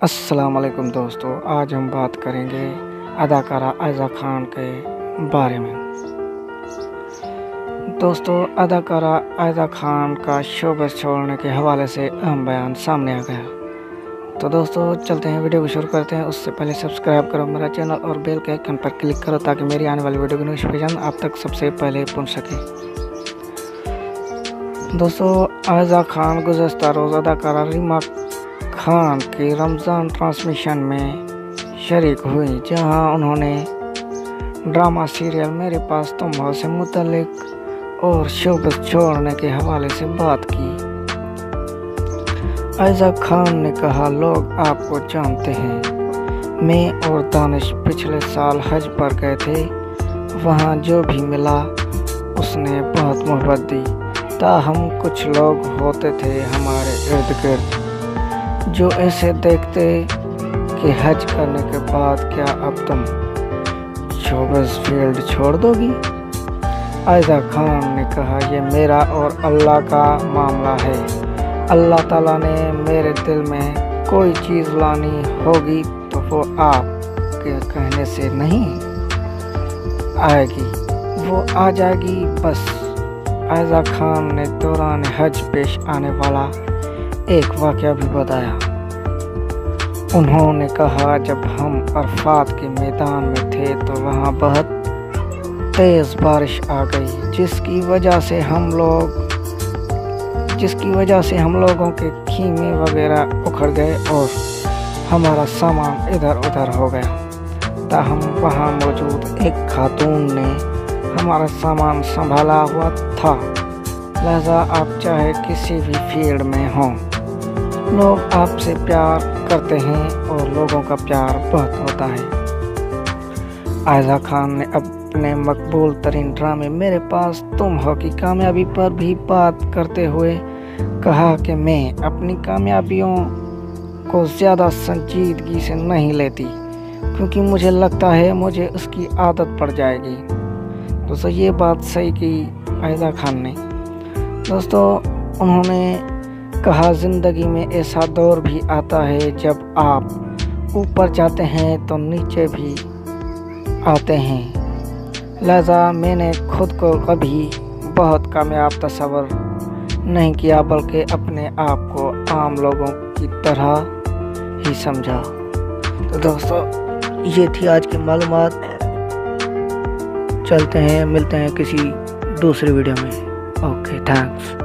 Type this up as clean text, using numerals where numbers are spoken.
अस्सलाम वालेकुम दोस्तों, आज हम बात करेंगे अदाकारा आयज़ा खान के बारे में। दोस्तों, अदाकारा आयज़ा खान का शोबिज़ छोड़ने के हवाले से अहम बयान सामने आ गया। तो दोस्तों चलते हैं, वीडियो को शुरू करते हैं। उससे पहले सब्सक्राइब करो मेरा चैनल और बेल के आइकन पर क्लिक करो ताकि मेरी आने वाली वीडियो की नोटिफिकेशन आप तक सबसे पहले पहुँच सके। दोस्तों, आयज़ा खान गुज़श्ता रोज़ अदाकारा रीमा खान की रमज़ान ट्रांसमिशन में शरीक हुई, जहां उन्होंने ड्रामा सीरियल मेरे पास तुम हो से मुतल्लिक और शोबिज़ छोड़ने के हवाले से बात की। आयज़ा खान ने कहा, लोग आपको जानते हैं, मैं और दानिश पिछले साल हज पर गए थे। वहां जो भी मिला उसने बहुत मोहब्बत दी। ताहम कुछ लोग होते थे हमारे इर्द गिर्द जो ऐसे देखते कि हज करने के बाद क्या अब तुम शोबिज़ फील्ड छोड़ दोगी। आयज़ा खान ने कहा, यह मेरा और अल्लाह का मामला है। अल्लाह ताला ने मेरे दिल में कोई चीज़ लानी होगी तो वो आपके कहने से नहीं आएगी, वो आ जाएगी बस। आयज़ा खान ने दौरान हज पेश आने वाला एक वाक़या भी बताया। उन्होंने कहा, जब हम अरफात के मैदान में थे तो वहाँ बहुत तेज़ बारिश आ गई, जिसकी वजह से हम लोगों के खीमे वगैरह उखड़ गए और हमारा सामान इधर उधर हो गया। ताहम वहाँ मौजूद एक खातून ने हमारा सामान संभाला हुआ था। लिहाजा आप चाहे किसी भी फील्ड में हों, लोग आपसे प्यार करते हैं और लोगों का प्यार बहुत होता है। आयज़ा खान ने अपने मकबूल तरीन ड्रामे मेरे पास तुम हो की कामयाबी पर भी बात करते हुए कहा कि मैं अपनी कामयाबियों को ज़्यादा संजीदगी से नहीं लेती, क्योंकि मुझे लगता है मुझे उसकी आदत पड़ जाएगी। दोस्तों, ये बात सही की आयज़ा खान ने। दोस्तों, उन्होंने कहा, ज़िंदगी में ऐसा दौर भी आता है जब आप ऊपर जाते हैं तो नीचे भी आते हैं। लिहाजा मैंने खुद को कभी बहुत कामयाब तस्वर नहीं किया, बल्कि अपने आप को आम लोगों की तरह ही समझा। तो दोस्तों, ये थी आज की मालूमात। चलते हैं, मिलते हैं किसी दूसरी वीडियो में। Okay, thanks.